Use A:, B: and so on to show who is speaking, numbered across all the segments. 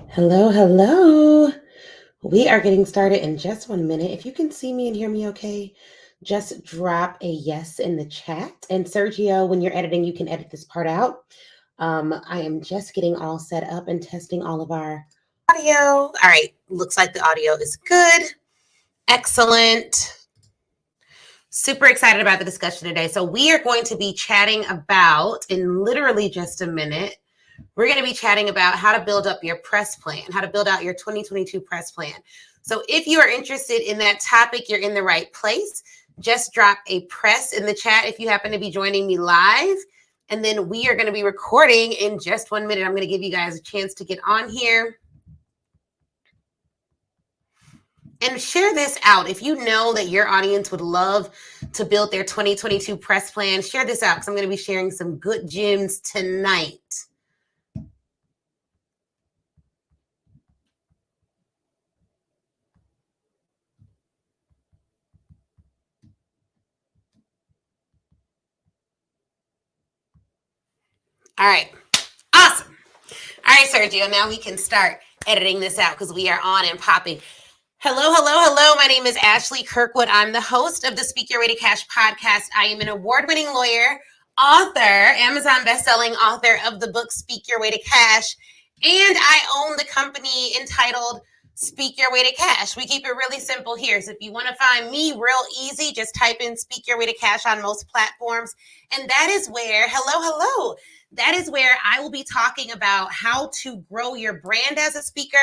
A: Hello, hello. We are getting started in just 1 minute. If you can see me and hear me okay, just drop a yes in the chat. And Sergio, when you're editing, you can edit this part out. I am just getting all set up and testing all of our audio. All right, looks like the audio is good. Excellent. Super excited about the discussion today. So we are going to be chatting about, in literally just a minute, we're going to be chatting about how to build up your press plan, how to build out your 2022 press plan. So if you are interested in that topic, you're in the right place. Just drop a press in the chat if you happen to be joining me live. And then we are going to be recording in just 1 minute. I'm going to give you guys a chance to get on here and share this out. If you know that your audience would love to build their 2022 press plan, share this out because I'm going to be sharing some good gems tonight. All right. Awesome. All right, Sergio, now we can start editing this out because we are on and popping. Hello, hello, hello. My name is Ashley Kirkwood. I'm the host of the Speak Your Way to Cash podcast. I am an award-winning lawyer, author, Amazon bestselling author of the book Speak Your Way to Cash, and I own the company entitled Speak Your Way to Cash. We keep it really simple here. So if you want to find me real easy, just type in Speak Your Way to Cash on most platforms. And that is where, hello, that is where I will be talking about how to grow your brand as a speaker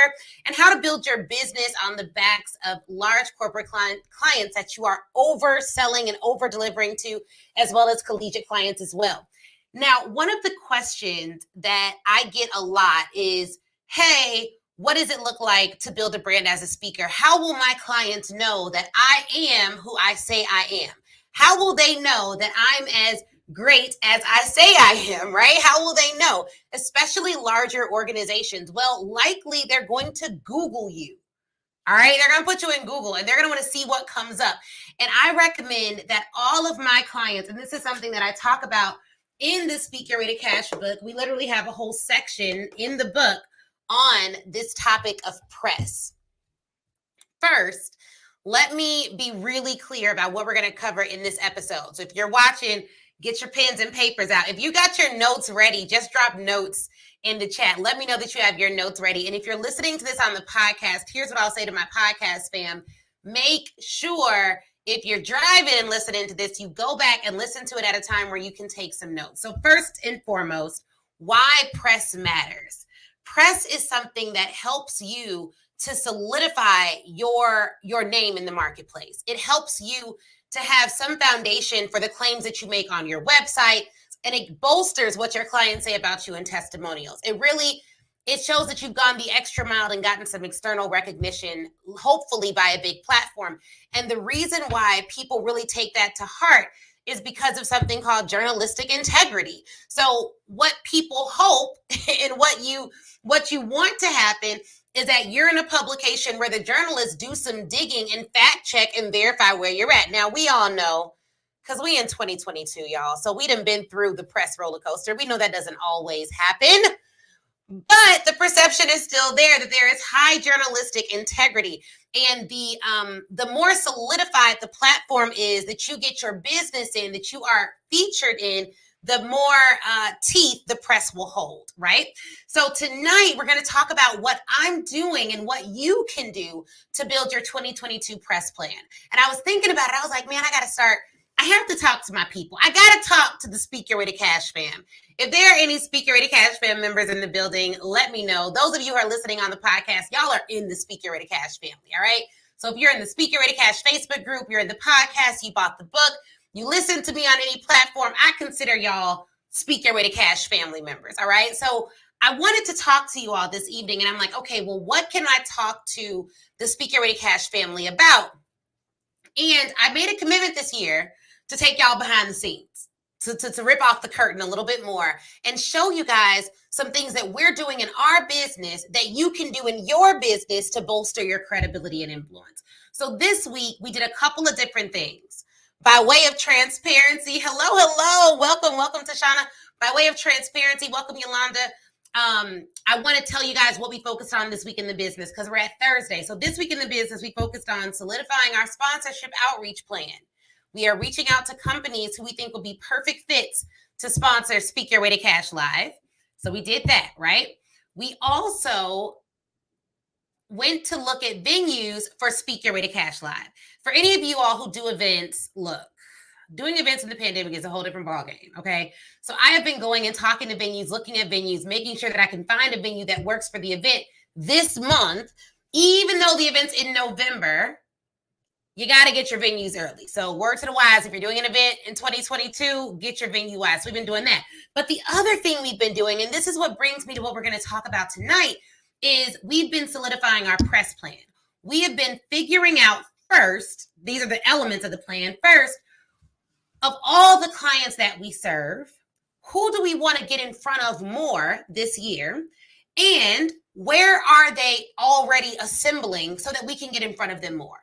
A: and how to build your business on the backs of large corporate clients that you are overselling and over delivering to, as well as collegiate clients as well. Now, one of the questions that I get a lot is, hey, what does it look like to build a brand as a speaker? How will my clients know that I am who I say I am? How will they know that I'm as great as I say I am, right? How will they know? Especially larger organizations. Well, likely they're going to Google you. All right, they're going to put you in Google and they're going to want to see what comes up. And I recommend that all of my clients, and this is something that I talk about in the Speak Your Way to Cash book, we literally have a whole section in the book on this topic of press. First, let me be really clear about what we're going to cover in this episode. So if you're watching, get your pens and papers out. If you got your notes ready, just drop notes in the chat. Let me know that you have your notes ready. And if you're listening to this on the podcast, here's what I'll say to my podcast fam. Make sure if you're driving and listening to this, you go back and listen to it at a time where you can take some notes. So first and foremost, why press matters. Press is something that helps you to solidify your name in the marketplace. It helps you to have some foundation for the claims that you make on your website, and it bolsters what your clients say about you in testimonials. It shows that you've gone the extra mile and gotten some external recognition, hopefully by a big platform. And the reason why people really take that to heart is because of something called journalistic integrity. So what people hope and what you want to happen is that you're in a publication where the journalists do some digging and fact check and verify where you're at. Now, we all know, because we in 2022, y'all, so we done been through the press roller coaster. We know that doesn't always happen, but the perception is still there that there is high journalistic integrity. And the more solidified the platform is that you get your business in, that you are featured in, the more teeth the press will hold, right? So tonight, we're going to talk about what I'm doing and what you can do to build your 2022 press plan. And I was thinking about it. I was like, man, I have to talk to my people. I got to talk to the Speak Your Way to Cash fam. If there are any Speak Your Way to Cash fam members in the building, let me know. Those of you who are listening on the podcast, y'all are in the Speak Your Way to Cash family, all right? So if you're in the Speak Your Way to Cash Facebook group, you're in the podcast, you bought the book, you listen to me on any platform, I consider y'all Speak Your Way to Cash family members, all right? So I wanted to talk to you all this evening, and I'm like, okay, well, what can I talk to the Speak Your Way to Cash family about? And I made a commitment this year to take y'all behind the scenes, to rip off the curtain a little bit more and show you guys some things that we're doing in our business that you can do in your business to bolster your credibility and influence. So this week, we did a couple of different things. By way of transparency, hello, welcome Tashana. By way of transparency, welcome Yolanda. I want to tell you guys what we focused on this week in the business because we're at Thursday. So this week in the business, we focused on solidifying our sponsorship outreach plan. We are reaching out to companies who we think will be perfect fits to sponsor Speak Your Way to Cash Live. So we did that, right? We also went to look at venues for Speak Your Way to Cash Live. For any of you all who do events, look, doing events in the pandemic is a whole different ballgame, okay? So I have been going and talking to venues, looking at venues, making sure that I can find a venue that works for the event this month, even though the event's in November. You got to get your venues early. So word to the wise, if you're doing an event in 2022, get your venue wise. So we've been doing that. But the other thing we've been doing, and this is what brings me to what we're going to talk about tonight, is we've been solidifying our press plan. We have been figuring out first, these are the elements of the plan. First, of all the clients that we serve, who do we want to get in front of more this year? And where are they already assembling so that we can get in front of them more?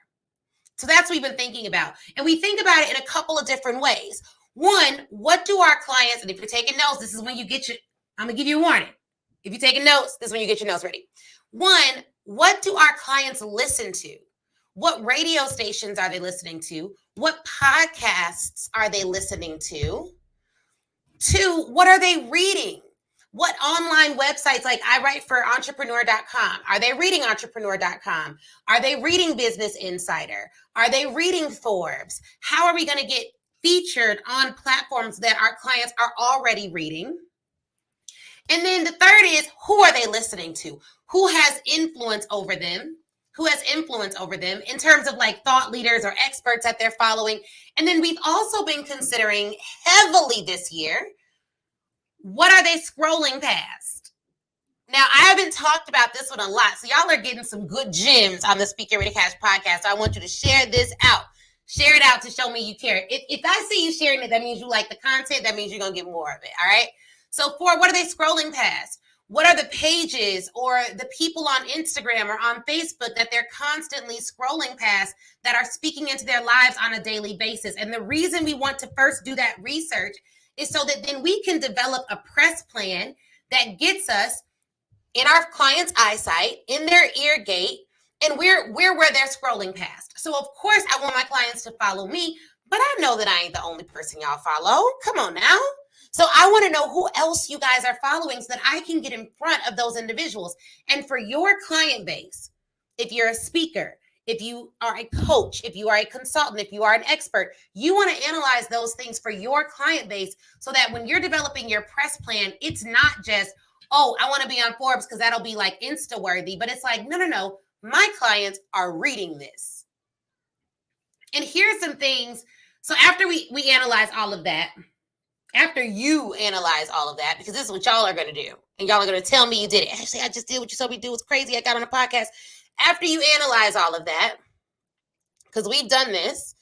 A: So that's what we've been thinking about. And we think about it in a couple of different ways. One, what do our clients, and if you're taking notes, this is when you get your, I'm going to give you a warning. If you're taking notes, this is when you get your notes ready. One, what do our clients listen to? What radio stations are they listening to? What podcasts are they listening to? Two, what are they reading? What online websites, like I write for entrepreneur.com, are they reading entrepreneur.com? Are they reading Business Insider? Are they reading Forbes? How are we going to get featured on platforms that our clients are already reading? And then the third is, who are they listening to? Who has influence over them? Who has influence over them in terms of like thought leaders or experts that they're following? And then we've also been considering heavily this year, what are they scrolling past? Now, I haven't talked about this one a lot, so y'all are getting some good gems on the Speak Your Way to Cash podcast. So I want you to share this out. Share it out to show me you care. If I see you sharing it, that means you like the content. That means you're going to get more of it, all right? So for what are they scrolling past? What are the pages or the people on Instagram or on Facebook that they're constantly scrolling past that are speaking into their lives on a daily basis? And the reason we want to first do that research is so that then we can develop a press plan that gets us in our client's eyesight, in their ear gate, and we're where they're scrolling past. So of course I want my clients to follow me, but I know that I ain't the only person y'all follow. Come on now. So I want to know who else you guys are following so that I can get in front of those individuals. And for your client base, if you're a speaker, if you are a coach, if you are a consultant, if you are an expert, you want to analyze those things for your client base so that when you're developing your press plan, it's not just, oh, I want to be on Forbes because that'll be like Insta worthy, but it's like, no, my clients are reading this. And here's some things. So after we analyze all of that, after you analyze all of that, because this is what y'all are going to do, and y'all are going to tell me you did it. Actually, I just did what you told me to do. It's crazy. I got on a podcast. After you analyze all of that, because we've done this,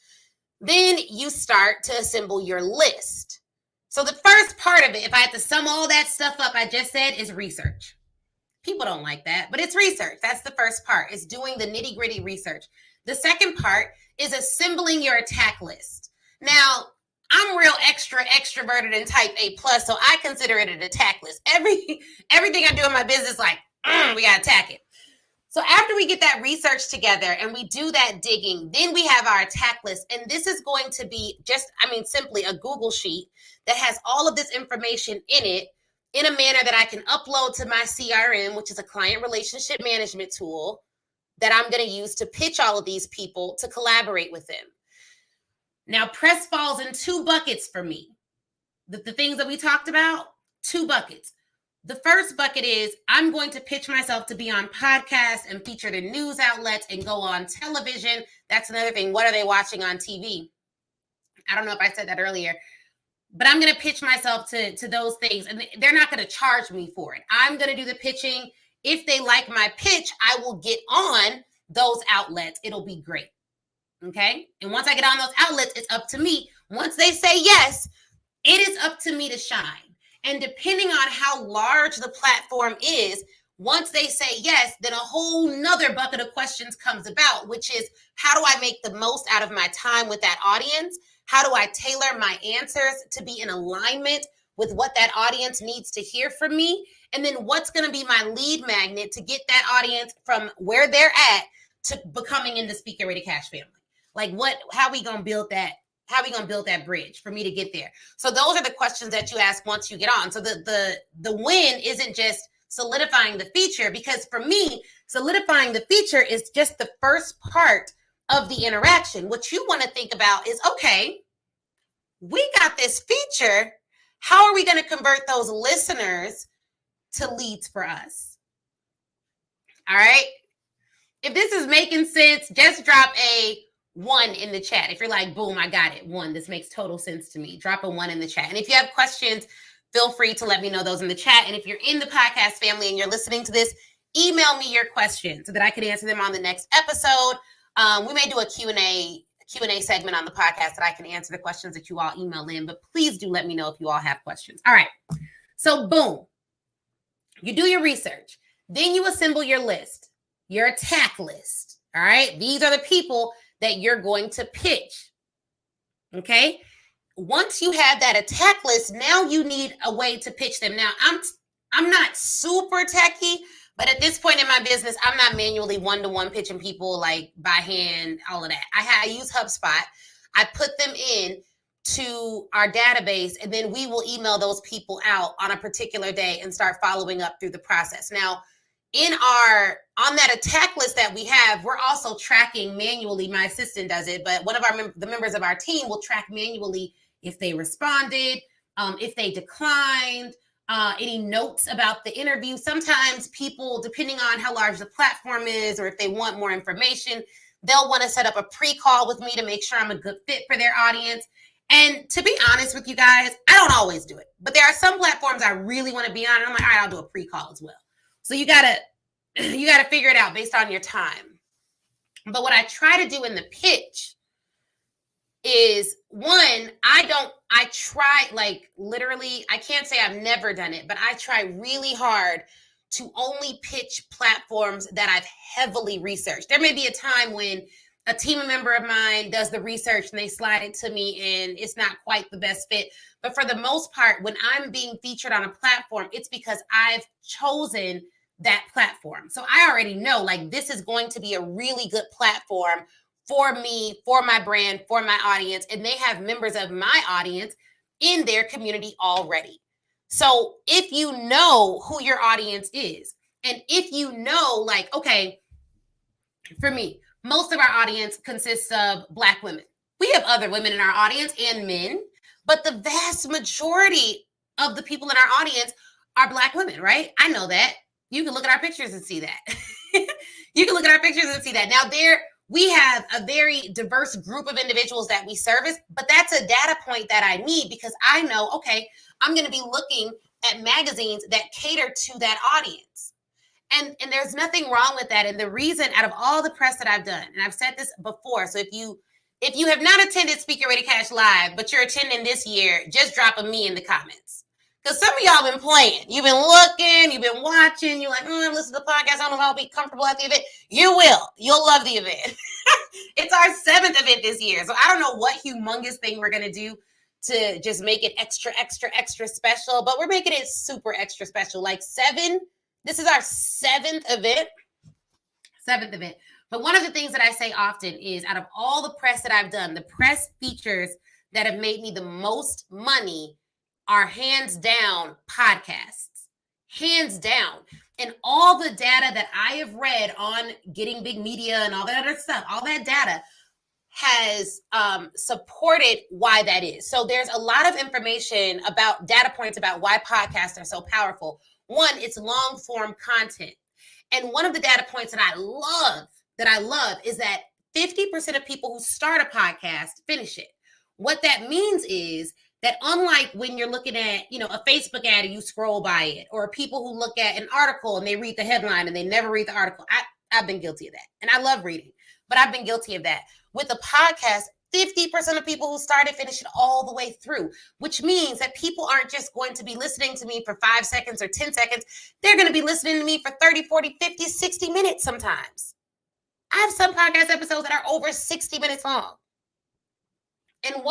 A: then you start to assemble your list. So the first part of it, if I had to sum all that stuff up I just said, is research. People don't like that, but it's research. That's the first part. It's doing the nitty-gritty research. The second part is assembling your attack list. Now, I'm real extroverted and type A+, so I consider it an attack list. Everything I do in my business, like, we got to attack it. So after we get that research together and we do that digging, then we have our attack list. And this is going to be simply a Google sheet that has all of this information in it in a manner that I can upload to my CRM, which is a client relationship management tool that I'm going to use to pitch all of these people to collaborate with them. Now, press falls in two buckets for me. The things that we talked about, two buckets. The first bucket is I'm going to pitch myself to be on podcasts and featured in news outlets and go on television. That's another thing. What are they watching on TV? I don't know if I said that earlier, but I'm going to pitch myself to those things, and they're not going to charge me for it. I'm going to do the pitching. If they like my pitch, I will get on those outlets. It'll be great. Okay. And once I get on those outlets, it's up to me. Once they say yes, it is up to me to shine. And depending on how large the platform is, once they say yes, then a whole nother bucket of questions comes about, which is how do I make the most out of my time with that audience? How do I tailor my answers to be in alignment with what that audience needs to hear from me? And then what's going to be my lead magnet to get that audience from where they're at to becoming in the Speaker Ready Cash family? Like how we going to build that? How are we going to build that bridge for me to get there? So those are the questions that you ask once you get on. So the win isn't just solidifying the feature, because for me, solidifying the feature is just the first part of the interaction. What you want to think about is, okay, we got this feature. How are we going to convert those listeners to leads for us? All right. If this is making sense, just drop a 1 in the chat. If you're like, boom, I got it. 1, this makes total sense to me. Drop a 1 in the chat. And if you have questions, feel free to let me know those in the chat. And if you're in the podcast family and you're listening to this, email me your questions so that I can answer them on the next episode. We may do a Q&A segment on the podcast that I can answer the questions that you all email in, but please do let me know if you all have questions. All right. So boom, you do your research. Then you assemble your list, your attack list. All right. These are the people that you're going to pitch. Okay. Once you have that attack list, now you need a way to pitch them. Now, I'm not super techie, but at this point in my business, I'm not manually one-to-one pitching people like by hand, all of that. I use HubSpot. I put them in to our database, and then we will email those people out on a particular day and start following up through the process. Now, on that attack list that we have, we're also tracking manually. My assistant does it, but one of the members of our team will track manually if they responded, if they declined, any notes about the interview. Sometimes people, depending on how large the platform is, or if they want more information, they'll want to set up a pre-call with me to make sure I'm a good fit for their audience. And to be honest with you guys, I don't always do it, but there are some platforms I really want to be on, and I'm like, all right, I'll do a pre-call as well. So you gotta figure it out based on your time. But what I try to do in the pitch is, one, I try, like, literally, I can't say I've never done it, but I try really hard to only pitch platforms that I've heavily researched. There may be a time when a team member of mine does the research and they slide it to me and it's not quite the best fit. But for the most part, when I'm being featured on a platform, it's because I've chosen that platform. So I already know, like, this is going to be a really good platform for me, for my brand, for my audience. And they have members of my audience in their community already. So if you know who your audience is, and if you know, like, okay, for me, most of our audience consists of Black women. We have other women in our audience and men, but the vast majority of the people in our audience are Black women, right? I know that. You can look at our pictures and see that. You can look at our pictures and see that. Now, we have a very diverse group of individuals that we service, but that's a data point that I need, because I know, okay, I'm going to be looking at magazines that cater to that audience. And there's nothing wrong with that. And the reason, out of all the press that I've done, and I've said this before, so if you have not attended Speaker Ready Cash Live, but you're attending this year, just drop a me in the comments. Because some of y'all been playing. You've been looking, you've been watching, you're like, I'm listening to the podcast, I don't know if I'll be comfortable at the event. You will. You'll love the event. It's our 7th event this year. So I don't know what humongous thing we're going to do to just make it extra, extra, extra special, but we're making it super extra special. Like 7, this is our 7th event. 7th event. But one of the things that I say often is, out of all the press that I've done, the press features that have made me the most money are hands down podcasts. Hands down. And all the data that I have read on getting big media and all that other stuff, all that data has supported why that is. So there's a lot of information about data points about why podcasts are so powerful. One, it's long form content. And one of the data points that I love is that 50% of people who start a podcast finish it. What that means is that, unlike when you're looking at, a Facebook ad and you scroll by it, or people who look at an article and they read the headline and they never read the article. I've been guilty of that. And I love reading, but I've been guilty of that. With a podcast, 50% of people who started finish it all the way through, which means that people aren't just going to be listening to me for 5 seconds or 10 seconds. They're going to be listening to me for 30, 40, 50, 60 minutes sometimes. I have some podcast episodes that are over 60 minutes long. And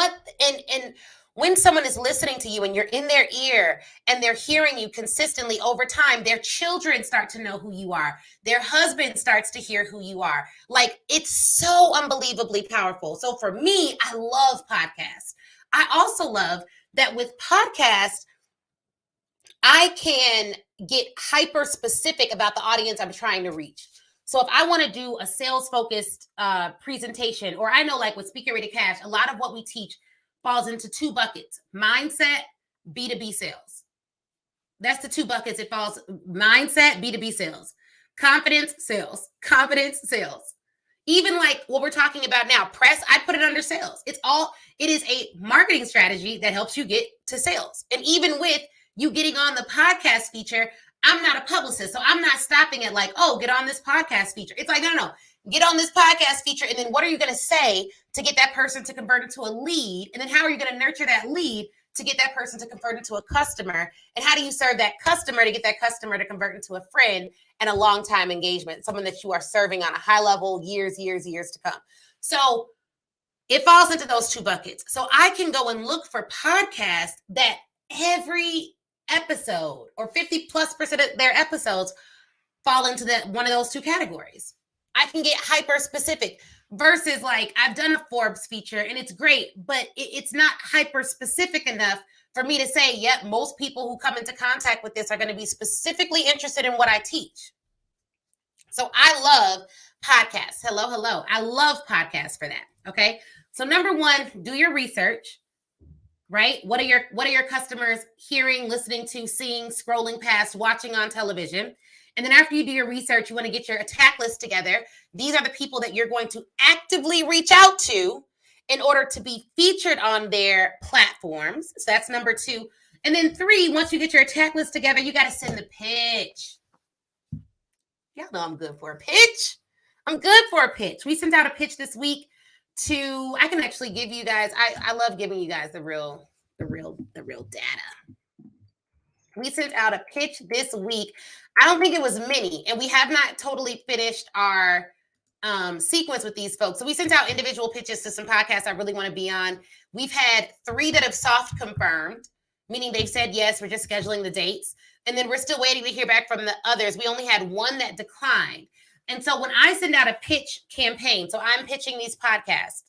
A: when someone is listening to you and you're in their ear and they're hearing you consistently over time, their children start to know who you are. Their husband starts to hear who you are. Like, it's so unbelievably powerful. So for me, I love podcasts. I also love that with podcasts, I can get hyper specific about the audience I'm trying to reach. So if I want to do a sales focused presentation, or I know like with Speaker Ready Cash, a lot of what we teach falls into two buckets: mindset, B2B sales. That's the two buckets it falls: mindset, B2B sales, confidence, sales, confidence, sales. Even like what we're talking about now, press, I put it under sales. It is a marketing strategy that helps you get to sales. And even with you getting on the podcast feature, I'm not a publicist, so I'm not stopping at like, oh, get on this podcast feature. It's like, no, get on this podcast feature, and then what are you going to say to get that person to convert into a lead? And then how are you going to nurture that lead to get that person to convert into a customer? And how do you serve that customer to get that customer to convert into a friend and a long-time engagement, someone that you are serving on a high level, years to come? So it falls into those two buckets. So I can go and look for podcasts that every episode or 50+% of their episodes fall into that one of those two categories. I can get hyper specific versus like I've done a Forbes feature and it's great, but it's not hyper specific enough for me to say, yep, most people who come into contact with this are going to be specifically interested in what I teach. So I love podcasts. Hello. I love podcasts for that. Okay. So number one, do your research. Right? What are your customers hearing, listening to, seeing, scrolling past, watching on television? And then after you do your research, you want to get your attack list together. These are the people that you're going to actively reach out to in order to be featured on their platforms. So that's number two. And then three, once you get your attack list together, you got to send the pitch. Y'all know I'm good for a pitch. We sent out a pitch this week I can actually give you guys, I love giving you guys the real data. We sent out a pitch this week. I don't think it was many, and we have not totally finished our sequence with these folks. So we sent out individual pitches to some podcasts I really want to be on. We've had 3 that have soft confirmed, meaning they've said yes, we're just scheduling the dates. And then we're still waiting to hear back from the others. We only had 1 that declined. And so when I send out a pitch campaign, so I'm pitching these podcasts,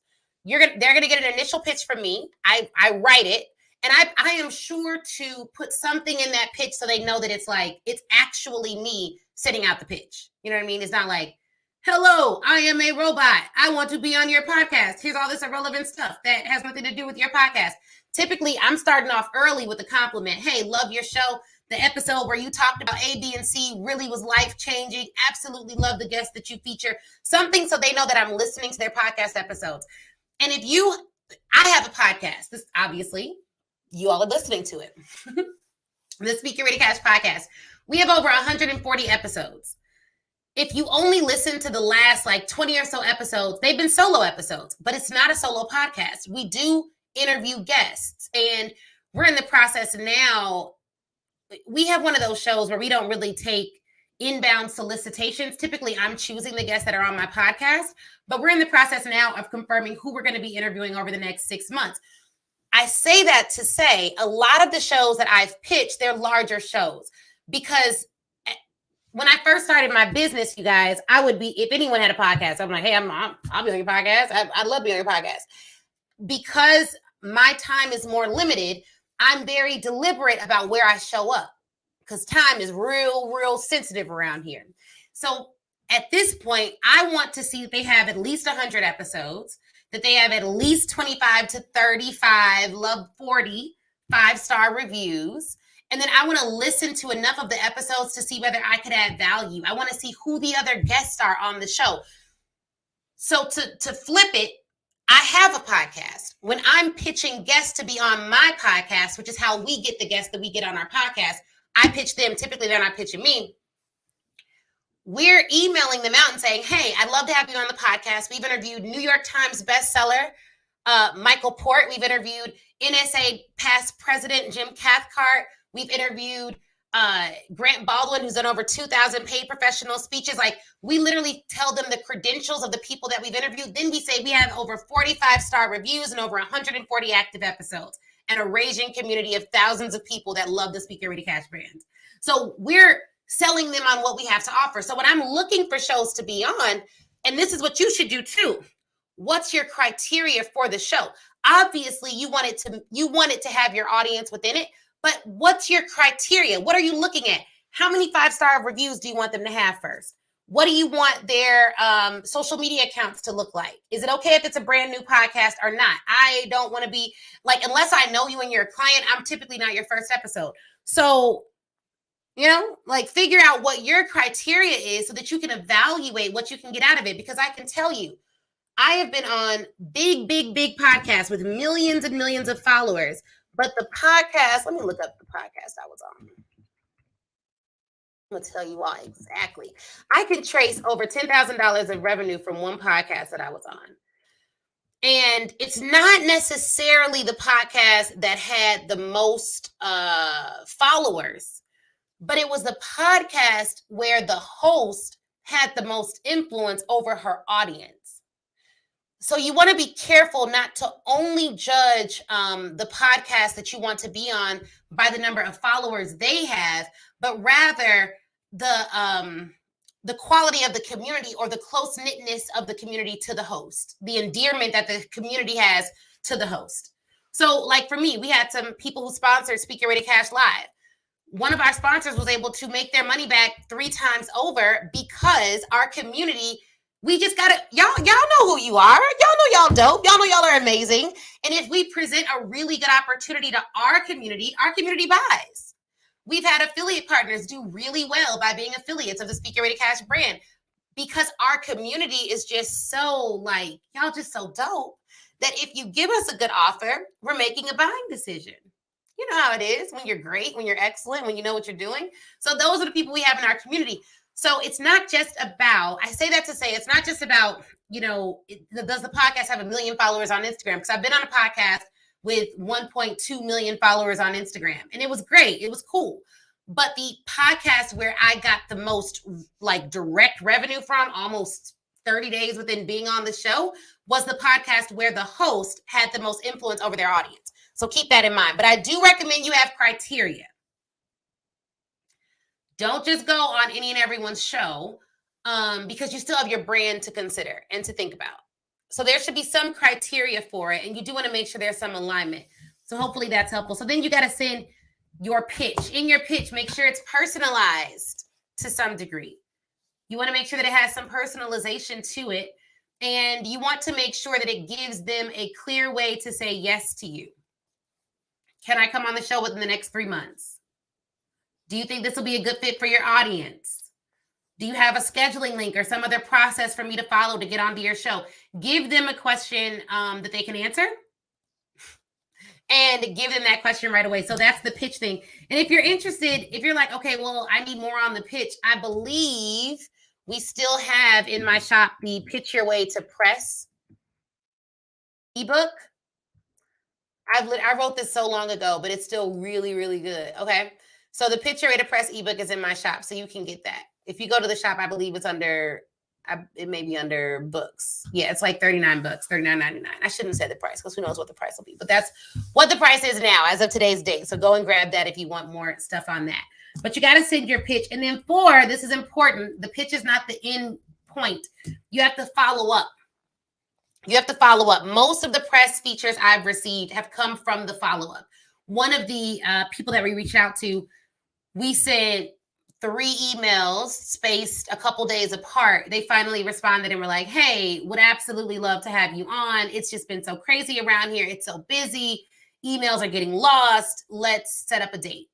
A: they're going to get an initial pitch from me. I write it, and I am sure to put something in that pitch so they know that it's actually me sending out the pitch. You know what I mean? It's not like, hello, I am a robot. I want to be on your podcast. Here's all this irrelevant stuff that has nothing to do with your podcast. Typically, I'm starting off early with a compliment. Hey, love your show. The episode where you talked about A, B, and C really was life-changing. Absolutely love the guests that you feature. Something so they know that I'm listening to their podcast episodes. And I have a podcast. This, obviously, you all are listening to it. The Speaker Ready Cash podcast. We have over 140 episodes. If you only listen to the last 20 or so episodes, they've been solo episodes, but it's not a solo podcast. We do interview guests, and we're in the process now. We have one of those shows where we don't really take inbound solicitations. Typically, I'm choosing the guests that are on my podcast, but we're in the process now of confirming who we're going to be interviewing over the next 6 months. I say that to say a lot of the shows that I've pitched, they're larger shows, because when I first started my business, you guys, I would be, if anyone had a podcast, I'm like, hey, I'll be on your podcast. I'd love to be on your podcast. Because my time is more limited, I'm very deliberate about where I show up, because time is real sensitive around here. So at this point, I want to see that they have at least 100 episodes, that they have at least 25 to 35, love 40 5-star reviews. And then I want to listen to enough of the episodes to see whether I could add value. I want to see who the other guests are on the show. So to flip it, I have a podcast. When I'm pitching guests to be on my podcast, which is how we get the guests that we get on our podcast, I pitch them. Typically, they're not pitching me. We're emailing them out and saying, hey, I'd love to have you on the podcast. We've interviewed New York Times bestseller, Michael Port. We've interviewed NSA past president Jim Cathcart. We've interviewed Grant Baldwin, who's done over 2,000 paid professional speeches. We literally tell them the credentials of the people that we've interviewed. Then we say we have over 45 5-star reviews and over 140 active episodes. and a raging community of thousands of people that love the Speak Your Way to Cash brand. So we're selling them on what we have to offer. So when I'm looking for shows to be on, and this is what you should do too, what's your criteria for the show? Obviously, you want it to have your audience within it, but what's your criteria? What are you looking at? How many 5-star reviews do you want them to have first? What do you want their social media accounts to look like? Is it okay if it's a brand new podcast or not? I don't want to be like, unless I know you and you're a client, I'm typically not your first episode. So, like figure out what your criteria is so that you can evaluate what you can get out of it. Because I can tell you, I have been on big podcasts with millions and millions of followers. But the podcast, let me look up the podcast I was on. I'm going to tell you why exactly. I can trace over $10,000 of revenue from one podcast that I was on. And it's not necessarily the podcast that had the most followers, but it was the podcast where the host had the most influence over her audience. So you want to be careful not to only judge the podcast that you want to be on by the number of followers they have, but rather the quality of the community or the close-knitness of the community to the host, the endearment that the community has to the host. So like for me, we had some people who sponsored Speak Your Way to Cash Live. One of our sponsors was able to make their money back 3 times over because our community, we just got to, y'all know who you are. Y'all know y'all dope. Y'all know y'all are amazing. And if we present a really good opportunity to our community buys. We've had affiliate partners do really well by being affiliates of the Speak Your Way to Cash brand because our community is just so like, y'all just so dope that if you give us a good offer, we're making a buying decision. You know how it is when you're great, when you're excellent, when you know what you're doing. So those are the people we have in our community. So it's not just about, I say that to say, it's not just about, does the podcast have 1 million followers on Instagram? Because I've been on a podcast with 1.2 million followers on Instagram. And it was great. It was cool. But the podcast where I got the most like direct revenue from almost 30 days within being on the show was the podcast where the host had the most influence over their audience. So keep that in mind. But I do recommend you have criteria. Don't just go on any and everyone's show because you still have your brand to consider and to think about. So there should be some criteria for it. And you do want to make sure there's some alignment. So hopefully that's helpful. So then you got to send your pitch. In your pitch, make sure it's personalized to some degree. You want to make sure that it has some personalization to it. And you want to make sure that it gives them a clear way to say yes to you. Can I come on the show within the next 3 months? Do you think this will be a good fit for your audience? Do you have a scheduling link or some other process for me to follow to get onto your show? Give them a question that they can answer and give them that question right away. So that's the pitch thing. And if you're interested, if you're like, okay, well, I need more on the pitch, I believe we still have in my shop the Pitch Your Way to Press ebook. I wrote this so long ago, but it's still really, really good. Okay. So the Pitch Your Way to Press ebook is in my shop. So you can get that. If you go to the shop, I believe it's under, it may be under books. Yeah, it's like $39, $39.99. I shouldn't say the price because who knows what the price will be. But that's what the price is now as of today's date. So go and grab that if you want more stuff on that. But you got to send your pitch. And then this is important. The pitch is not the end point. You have to follow up. You have to follow up. Most of the press features I've received have come from the follow-up. One of the people that we reached out to, we sent 3 emails spaced a couple days apart. They finally responded and were like, hey, would absolutely love to have you on. It's just been so crazy around here. It's so busy. Emails are getting lost. Let's set up a date.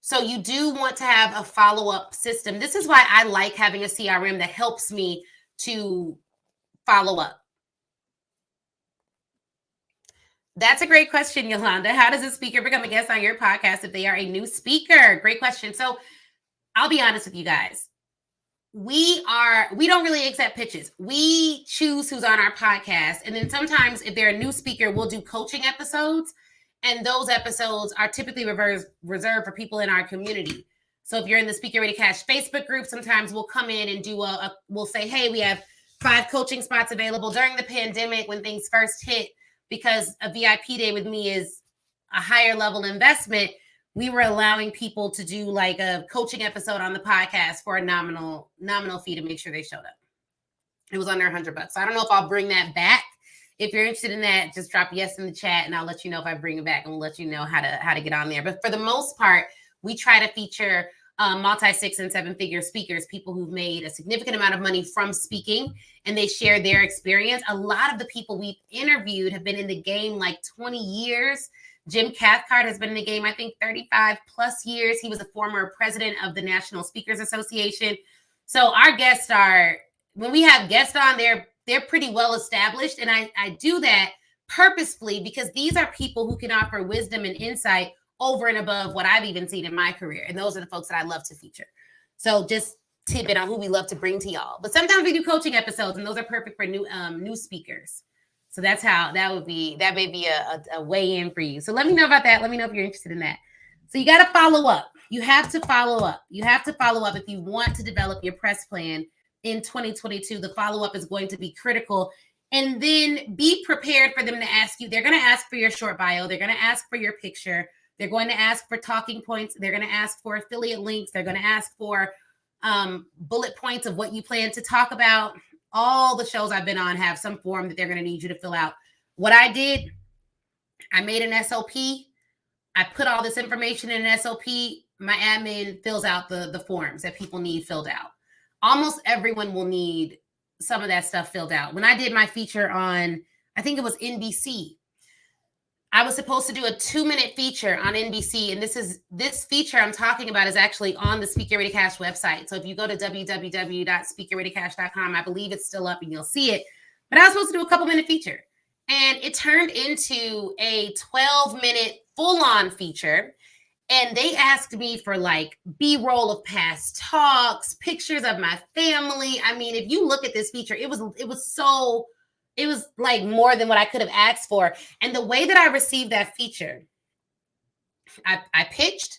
A: So you do want to have a follow-up system. This is why I like having a CRM that helps me to follow up. That's a great question, Yolanda. How does a speaker become a guest on your podcast if they are a new speaker? Great question. So I'll be honest with you guys. We don't really accept pitches. We choose who's on our podcast. And then sometimes if they're a new speaker, we'll do coaching episodes. And those episodes are typically reserved for people in our community. So if you're in the Speak Your Way to Cash Facebook group, sometimes we'll come in and do we'll say, hey, we have 5 coaching spots available during the pandemic when things first hit, because a VIP day with me is a higher level investment, we were allowing people to do like a coaching episode on the podcast for a nominal fee to make sure they showed up. It was under $100. I don't know if I'll bring that back. If you're interested in that, just drop yes in the chat and I'll let you know if I bring it back, and we'll let you know how to get on there. But for the most part, we try to feature multi 6 and 7 figure speakers, people who've made a significant amount of money from speaking, and they share their experience. A lot of the people we've interviewed have been in the game like 20 years. Jim Cathcart has been in the game, I think, 35 plus years. He was a former president of the National Speakers Association. So our guests are, when we have guests on, they're pretty well established. And I do that purposefully because these are people who can offer wisdom and insight over and above what I've even seen in my career. And those are the folks that I love to feature. So just tidbit on who we love to bring to y'all. But sometimes we do coaching episodes, and those are perfect for new speakers. So that's how that may be a way in for you. So let me know about that. Let me know if you're interested in that. So you got to follow up. You have to follow up. You have to follow up if you want to develop your press plan in 2022. The follow-up is going to be critical. And then be prepared for them to ask you. They're going to ask for your short bio. They're going to ask for your picture. They're going to ask for talking points. They're going to ask for affiliate links. They're going to ask for bullet points of what you plan to talk about. All the shows I've been on have some form that they're going to need you to fill out. What I did, I made an SOP. I put all this information in an SOP. My admin fills out the forms that people need filled out. Almost everyone will need some of that stuff filled out. When I did my feature on, I think it was NBC, I was supposed to do a 2-minute feature on NBC. And this feature I'm talking about is actually on the Speak Your Way to Cash website. So if you go to www.speakyourwaytocash.com, I believe it's still up and you'll see it. But I was supposed to do a couple-minute feature. And it turned into a 12-minute full-on feature. And they asked me for like B-roll of past talks, pictures of my family. I mean, if you look at this feature, it was like more than what I could have asked for. And the way that I received that feature, I pitched,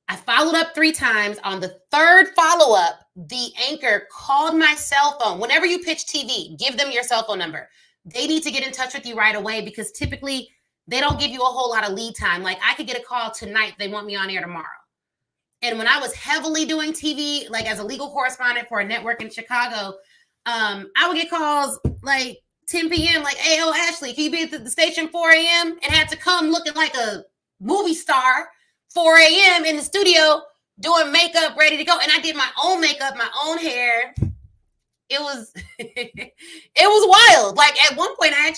A: I followed up 3 times. On the 3rd follow-up, the anchor called my cell phone. Whenever you pitch TV, give them your cell phone number. They need to get in touch with you right away because typically they don't give you a whole lot of lead time. Like I could get a call tonight. They want me on air tomorrow. And when I was heavily doing TV, like as a legal correspondent for a network in Chicago, I would get calls like 10 p.m. like, hey, Ashley, can you be at the station 4 a.m. and had to come looking like a movie star 4 a.m. in the studio doing makeup, ready to go. And I did my own makeup, my own hair. It was wild. Like at one point, I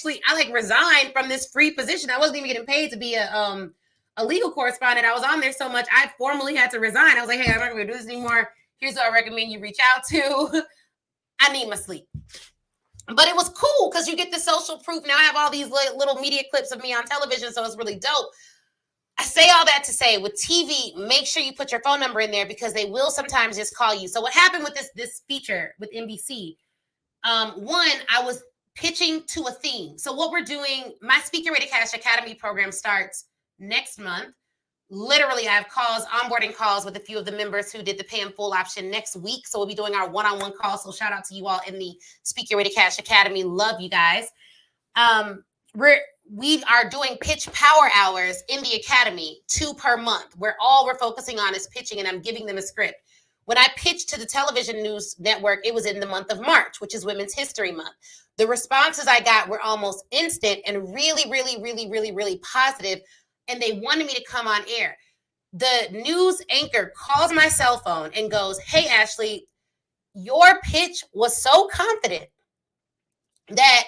A: resigned from this free position. I wasn't even getting paid to be a legal correspondent. I was on there so much, I formally had to resign. I was like, hey, I'm not going to do this anymore. Here's who I recommend you reach out to. I need my sleep. But it was cool because you get the social proof. Now I have all these little media clips of me on television, so it's really dope. I say all that to say, with TV, make sure you put your phone number in there because they will sometimes just call you. So what happened with this feature with NBC? One, I was pitching to a theme. So what we're doing, my Speak Your Way to Cash Academy program starts next month. Literally, I have onboarding calls with a few of the members who did the pay in full option next week. So we'll be doing our one-on-one calls. So shout out to you all in the Speak Your Way to Cash Academy. Love you guys. We are doing pitch power hours in the academy, 2 per month, where all we're focusing on is pitching, and I'm giving them a script. When I pitched to the television news network, it was in the month of March, which is Women's History Month. The responses I got were almost instant and really, really, really, really, really positive. And they wanted me to come on air. The news anchor calls my cell phone and goes, hey, Ashley, your pitch was so confident that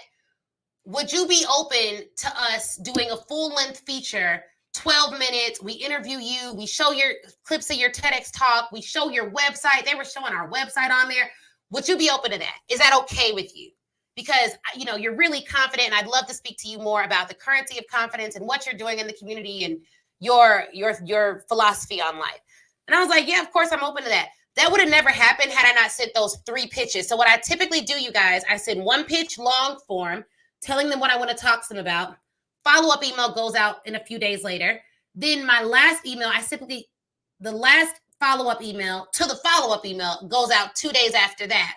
A: would you be open to us doing a full-length feature, 12 minutes? We interview you. We show your clips of your TEDx talk. We show your website. They were showing our website on there. Would you be open to that? Is that okay with you? Because, you're really confident, and I'd love to speak to you more about the currency of confidence and what you're doing in the community and your philosophy on life. And I was like, yeah, of course, I'm open to that. That would have never happened had I not sent those 3 pitches. So what I typically do, you guys, I send 1 pitch long form, telling them what I want to talk to them about. Follow-up email goes out in a few days later. Then my last email, the last follow-up email to the follow-up email goes out 2 days after that.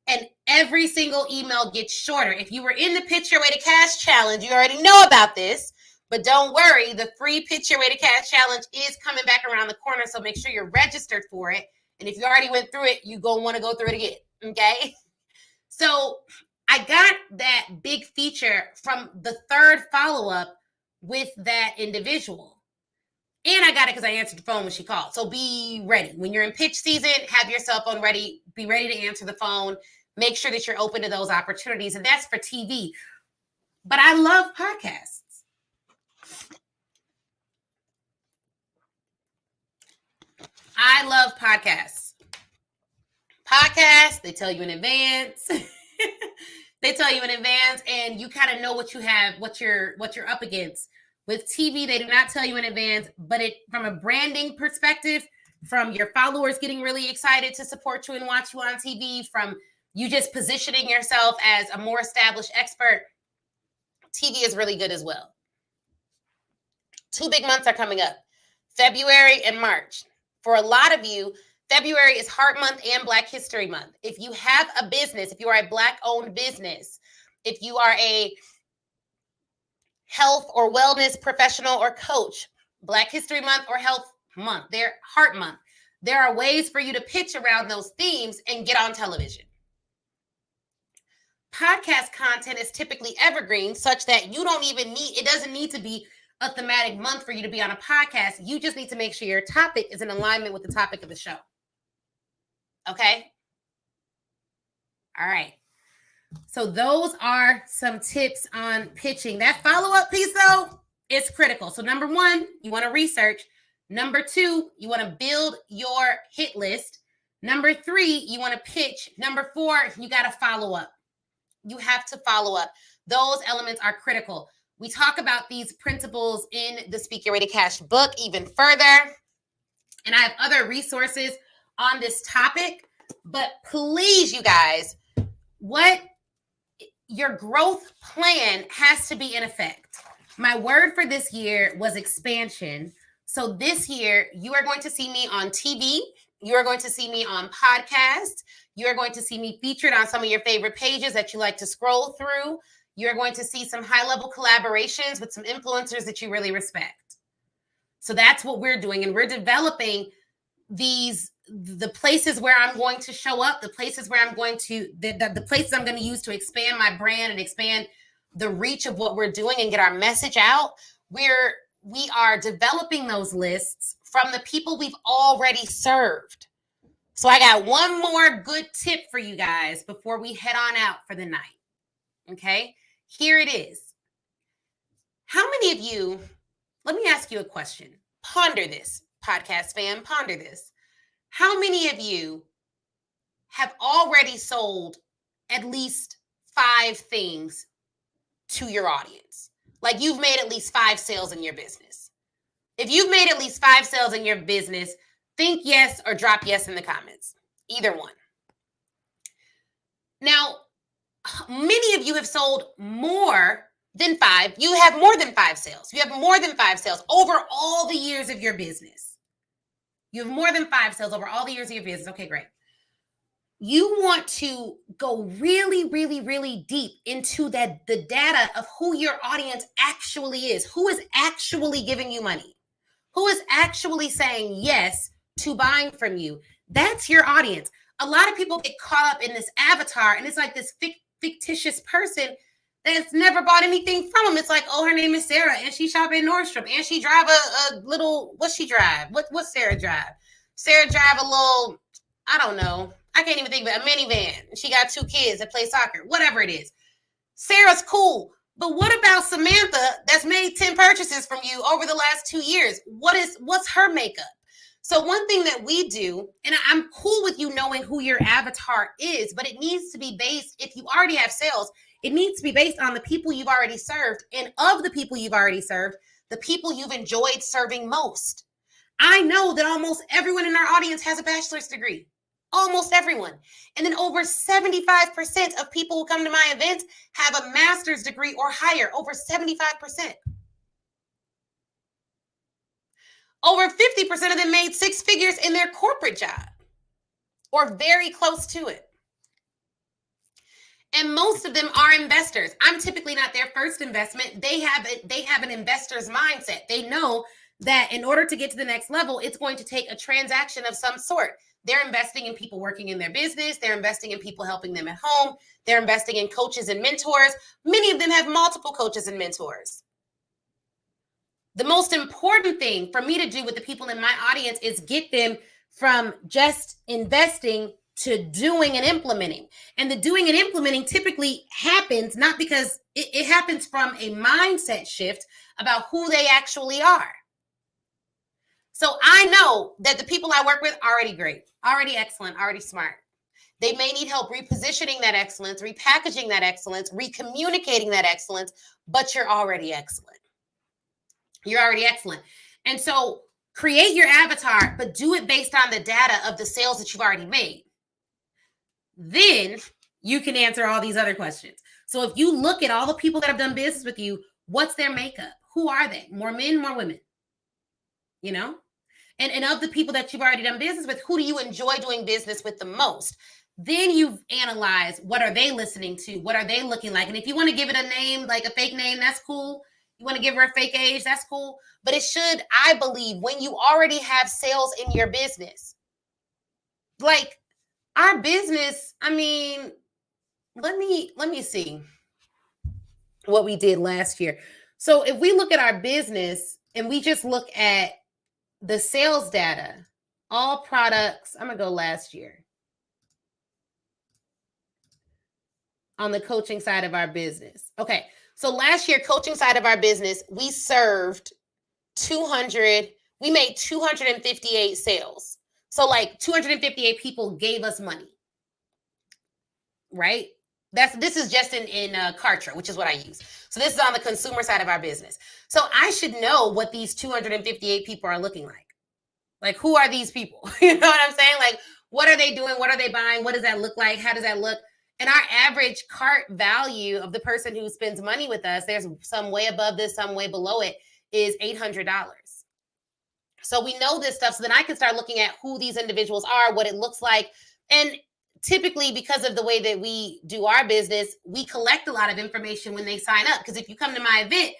A: And every single email gets shorter. If you were in the Pitch Your Way to Cash challenge, you already know about this. But don't worry, the free Pitch Your Way to Cash challenge is coming back around the corner, so make sure you're registered for it. And if you already went through it, you're going to want to go through it again, okay? So I got that big feature from the third follow-up with that individual. And I got it because I answered the phone when she called. So be ready. When you're in pitch season, have your cell phone ready. Be ready to answer the phone. Make sure that you're open to those opportunities. And that's for TV. But I love podcasts. I love podcasts. Podcasts, they tell you in advance. They tell you in advance, and you kind of know what you have, what you're up against. With TV, they do not tell you in advance, but it from a branding perspective, from your followers getting really excited to support you and watch you on TV, from you just positioning yourself as a more established expert, TV is really good as well. 2 big months are coming up, February and March. For a lot of you, February is Heart Month and Black History Month. If you have a business, if you are a Black-owned business, if you are a health or wellness professional or coach, Black History Month or Health Month, they're Heart Month. There are ways for you to pitch around those themes and get on television. Podcast content is typically evergreen, such that you don't even need, it doesn't need to be a thematic month for you to be on a podcast. You just need to make sure your topic is in alignment with the topic of the show. Okay? All right. So those are some tips on pitching. That follow-up piece, though, is critical. So number 1, you want to research. Number 2, you want to build your hit list. Number 3, you want to pitch. Number 4, you got to follow up. You have to follow up. Those elements are critical. We talk about these principles in the Speak Your Way to Cash book even further. And I have other resources on this topic. But please, you guys, what your growth plan has to be in effect. My word for this year was expansion. So this year, you are going to see me on TV. You are going to see me on podcasts. You are going to see me featured on some of your favorite pages that you like to scroll through. You're going to see some high-level collaborations with some influencers that you really respect. So that's what we're doing. And we're developing the places where I'm going to show up, the places where I'm going to, the places I'm going to use to expand my brand and expand the reach of what we're doing and get our message out. We are developing those lists from the people we've already served. So I got one more good tip for you guys before we head on out for the night. Okay, here it is. How many of you, let me ask you a question. Ponder this, podcast fan, ponder this. How many of you have already sold at least 5 things to your audience? Like you've made at least 5 sales in your business. If you've made at least 5 sales in your business, think yes or drop yes in the comments. Either one. Now, many of you have sold more than 5. You have more than 5 sales. You have more than 5 sales over all the years of your business. You have more than 5 sales over all the years of your business. Okay, great. You want to go really, really, really deep into the data of who your audience actually is, who is actually giving you money, who is actually saying yes to buying from you. That's your audience. A lot of people get caught up in this avatar, and it's like this fictitious person that's never bought anything from them. It's like, oh, her name is Sarah, and she shop at Nordstrom, and she drive a little, what she drive? What's Sarah drive? Sarah drive a little, I don't know. I can't even think of it, a minivan. She got 2 kids that play soccer, whatever it is. Sarah's cool. But what about Samantha that's made 10 purchases from you over the last 2 years? What's her makeup? So one thing that we do, and I'm cool with you knowing who your avatar is, but it needs to be based, if you already have sales, it needs to be based on the people you've already served. And of the people you've already served, the people you've enjoyed serving most. I know that almost everyone in our audience has a bachelor's degree. Almost everyone. And then over 75% of people who come to my events have a master's degree or higher, over 75%. Over 50% of them made 6 figures in their corporate job or very close to it. And most of them are investors. I'm typically not their first investment. They have an investor's mindset. They know that in order to get to the next level, it's going to take a transaction of some sort. They're investing in people working in their business. They're investing in people helping them at home. They're investing in coaches and mentors. Many of them have multiple coaches and mentors. The most important thing for me to do with the people in my audience is get them from just investing to doing and implementing. And the doing and implementing typically happens not because it happens from a mindset shift about who they actually are. So I know that the people I work with are already great, already excellent, already smart. They may need help repositioning that excellence, repackaging that excellence, recommunicating that excellence, but you're already excellent. You're already excellent. And so create your avatar, but do it based on the data of the sales that you've already made. Then you can answer all these other questions. So if you look at all the people that have done business with you, what's their makeup? Who are they? More men, more women? You know? And of the people that you've already done business with, who do you enjoy doing business with the most? Then you analyze, what are they listening to? What are they looking like? And if you want to give it a name, like a fake name, that's cool. You want to give her a fake age, that's cool. But it should, I believe, when you already have sales in your business, like our business, I mean, let me see what we did last year. So if we look at our business and we just look at the sales data, all products, I'm going to go last year. On the coaching side of our business. Okay. So last year, coaching side of our business, we served we made 258 sales. So like 258 people gave us money, right? This is just in Kartra, which is what I use. So this is on the consumer side of our business. So I should know what these 258 people are looking like. Like, who are these people? You know what I'm saying? Like, what are they doing? What are they buying? What does that look like? How does that look? And our average cart value of the person who spends money with us, there's some way above this, some way below it, is $800. So we know this stuff. So then I can start looking at who these individuals are, what it looks like. And typically, because of the way that we do our business, we collect a lot of information when they sign up. Because if you come to my event,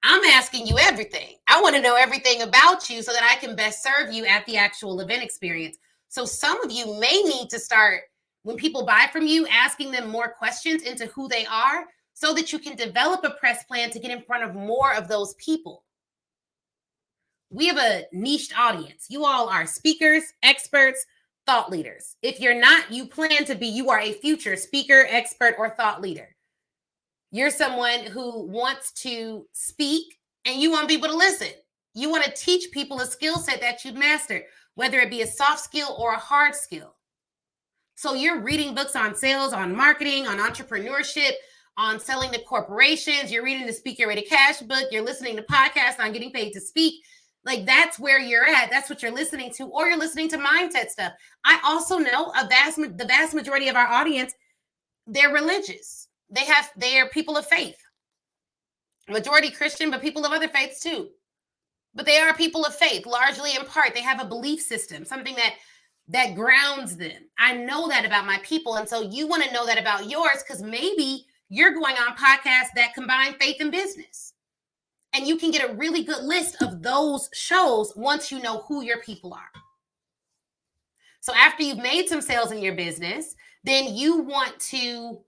A: I'm asking you everything. I want to know everything about you so that I can best serve you at the actual event experience. So some of you may need to start, when people buy from you, asking them more questions into who they are so that you can develop a press plan to get in front of more of those people. We have a niched audience. You all are speakers, experts, thought leaders. If you're not, you plan to be, you are a future speaker, expert, or thought leader. You're someone who wants to speak and you want people to listen. You want to teach people a skill set that you've mastered, whether it be a soft skill or a hard skill. So you're reading books on sales, on marketing, on entrepreneurship, on selling to corporations. You're reading the Speak Your Way to Cash book. You're listening to podcasts on getting paid to speak. Like, that's where you're at. That's what you're listening to, or you're listening to mindset stuff. I also know the vast majority of our audience, they're religious. They are people of faith. Majority Christian, but people of other faiths too. But they are people of faith, largely in part. They have a belief system, something that grounds them. I know that about my people. And so you want to know that about yours, because maybe you're going on podcasts that combine faith and business. And you can get a really good list of those shows once you know who your people are. So after you've made some sales in your business, then you want to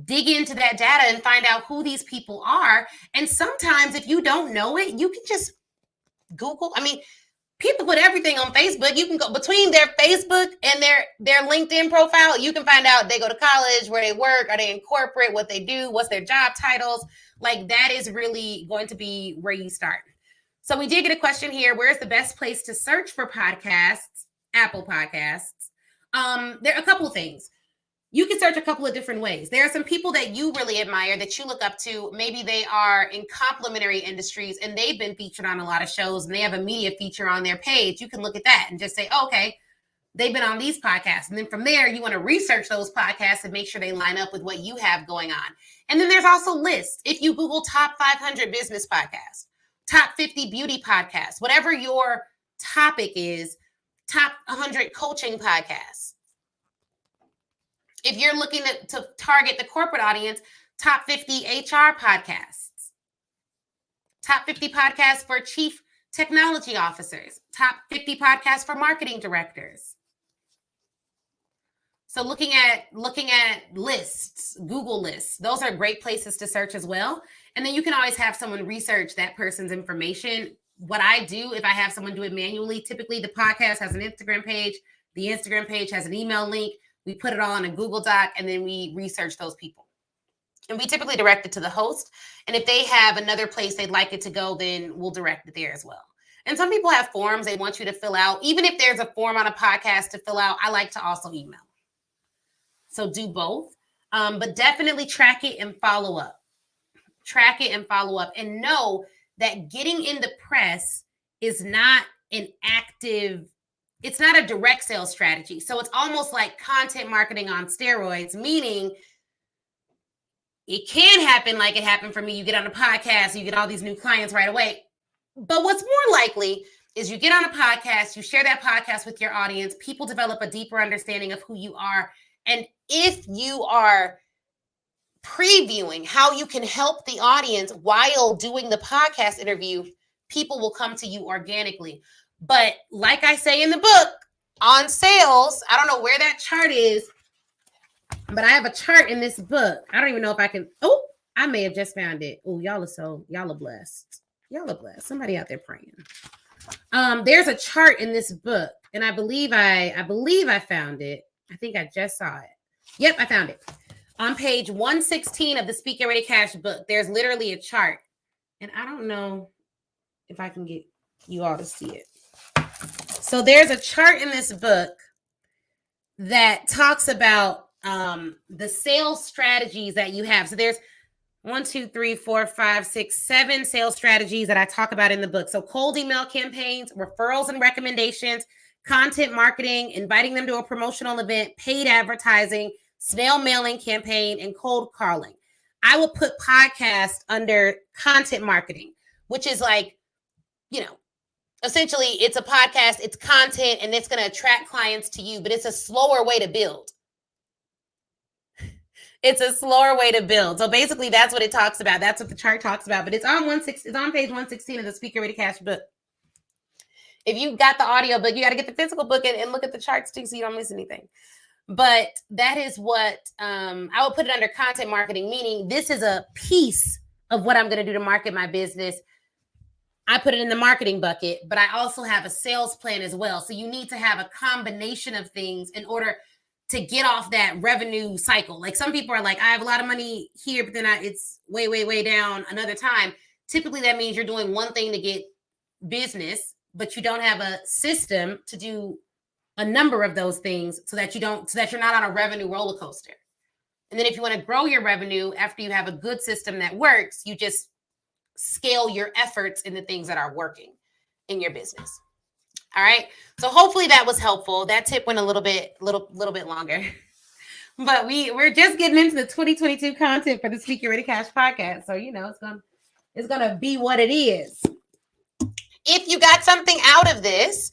A: dig into that data and find out who these people are. And sometimes if you don't know it, you can just Google. I mean, people put everything on Facebook. You can go between their Facebook and their LinkedIn profile. You can find out they go to college, where they work, are they in corporate, what they do, what's their job titles. Like, that is really going to be where you start. So we did get a question here. Where's the best place to search for podcasts? Apple Podcasts. There are a couple of things. You can search a couple of different ways. There are some people that you really admire, that you look up to. Maybe they are in complementary industries and they've been featured on a lot of shows and they have a media feature on their page. You can look at that and just say, oh, okay, they've been on these podcasts. And then from there, you want to research those podcasts and make sure they line up with what you have going on. And then there's also lists. If you Google top 500 business podcasts, top 50 beauty podcasts, whatever your topic is, top 100 coaching podcasts. If you're looking to target the corporate audience, top 50 HR podcasts, top 50 podcasts for chief technology officers, top 50 podcasts for marketing directors. So looking at lists, Google lists, those are great places to search as well. And then you can always have someone research that person's information. What I do, if I have someone do it manually, typically the podcast has an Instagram page. The Instagram page has an email link. We put it all in a Google Doc, and then we research those people. And we typically direct it to the host. And if they have another place they'd like it to go, then we'll direct it there as well. And some people have forms they want you to fill out. Even if there's a form on a podcast to fill out, I like to also email. So do both. But definitely track it and follow up. Track it and follow up. And know that getting in the press is not an active, it's not a direct sales strategy. So it's almost like content marketing on steroids, meaning it can happen like it happened for me. You get on a podcast, you get all these new clients right away. But what's more likely is you get on a podcast, you share that podcast with your audience, people develop a deeper understanding of who you are. And if you are previewing how you can help the audience while doing the podcast interview, people will come to you organically. But like I say in the book, on sales, I don't know where that chart is, but I have a chart in this book. I don't even know if I can. Oh, I may have just found it. Oh, y'all are blessed. Y'all are blessed. Somebody out there praying. There's a chart in this book, and I believe I found it. I think I just saw it. Yep, I found it. On page 116 of the Speak Get Ready Cash book, there's literally a chart. And I don't know if I can get you all to see it. So there's a chart in this book that talks about the sales strategies that you have. So there's 1, 2, 3, 4, 5, 6, 7 sales strategies that I talk about in the book. So cold email campaigns, referrals and recommendations, content marketing, inviting them to a promotional event, paid advertising, snail mailing campaign, and cold calling. I will put podcast under content marketing, which is like, essentially it's a podcast, it's content, and it's going to attract clients to you, but it's a slower way to build. It's a slower way to build. So basically that's what it talks about. That's what the chart talks about, but it's on page 116 of the Speak Get Ready Cash book. If you got the audio book, you got to get the physical book and look at the charts too, so you don't miss anything. But that is what I would put it under content marketing, meaning this is a piece of what I'm going to do to market my business. I put it in the marketing bucket, but I also have a sales plan as well. So you need to have a combination of things in order to get off that revenue cycle. Like some people are like, I have a lot of money here, but then it's way, way, way down another time. Typically that means you're doing one thing to get business, but you don't have a system to do a number of those things so that you're not on a revenue roller coaster. And then if you want to grow your revenue after you have a good system that works, you just scale your efforts in the things that are working in your business. All right. So hopefully that was helpful. That tip went a little bit longer, but we're just getting into the 2022 content for the Speak Get Ready Cash podcast. So, it's going to be what it is. If you got something out of this,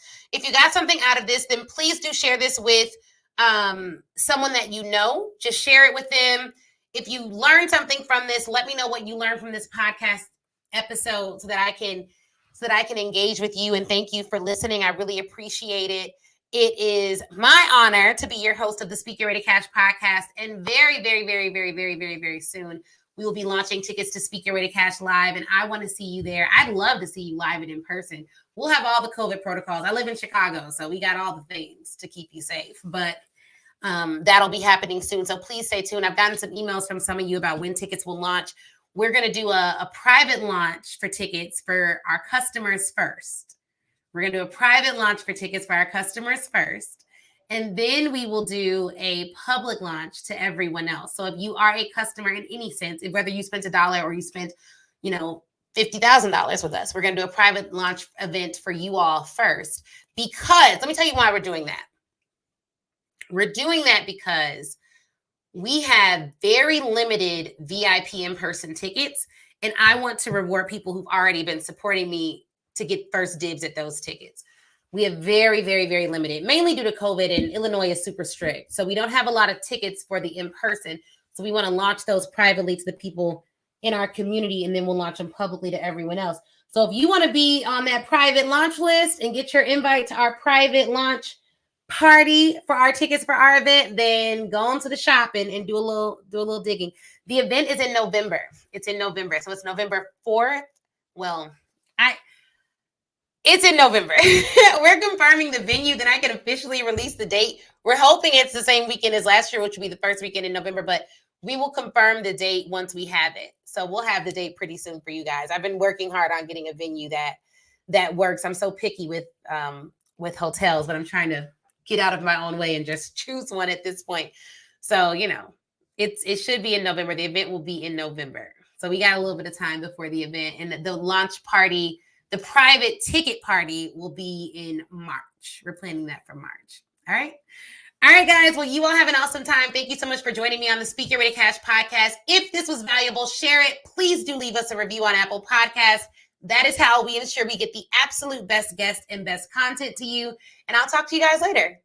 A: then please do share this with someone that you know. Just share it with them. If you learned something from this, let me know what you learned from this podcast episode so that I can engage with you. And thank you for listening. I really appreciate it. It is my honor to be your host of the Speak Get Ready Cash podcast. And very, very, very, very, very, very, very soon, we will be launching tickets to Speak Get Ready Cash Live. And I want to see you there. I'd love to see you live and in person. We'll have all the COVID protocols. I live in Chicago, so we got all the things to keep you safe. But that'll be happening soon. So please stay tuned. I've gotten some emails from some of you about when tickets will launch. We're going to do a private launch for tickets for our customers first. We're going to do a private launch for tickets for our customers first. And then we will do a public launch to everyone else. So if you are a customer in any sense, whether you spent $1 or you spent, $50,000 with us, we're going to do a private launch event for you all first. Because let me tell you why we're doing that. We're doing that because we have very limited VIP in-person tickets, and I want to reward people who've already been supporting me to get first dibs at those tickets. We have very, very, very limited, mainly due to COVID, and Illinois is super strict. So we don't have a lot of tickets for the in-person. So we want to launch those privately to the people in our community, and then we'll launch them publicly to everyone else. So if you want to be on that private launch list and get your invite to our private launch party for our tickets for our event, then go on to the shop and do a little digging. The event is in November. It's in November. So it's November 4th. Well, it's in November. We're confirming the venue, then I can officially release the date. We're hoping it's the same weekend as last year, which will be the first weekend in November, but we will confirm the date once we have it. So we'll have the date pretty soon for you guys. I've been working hard on getting a venue that works. I'm so picky with hotels, but I'm trying to get out of my own way and just choose one at this point. So, it should be in November. The event will be in November. So we got a little bit of time before the event, and the launch party, the private ticket party, will be in March. We're planning that for March. All right. All right, guys. Well, you all have an awesome time. Thank you so much for joining me on the Speak Your Way to Cash podcast. If this was valuable, share it. Please do leave us a review on Apple Podcasts. That is how we ensure we get the absolute best guests and best content to you. And I'll talk to you guys later.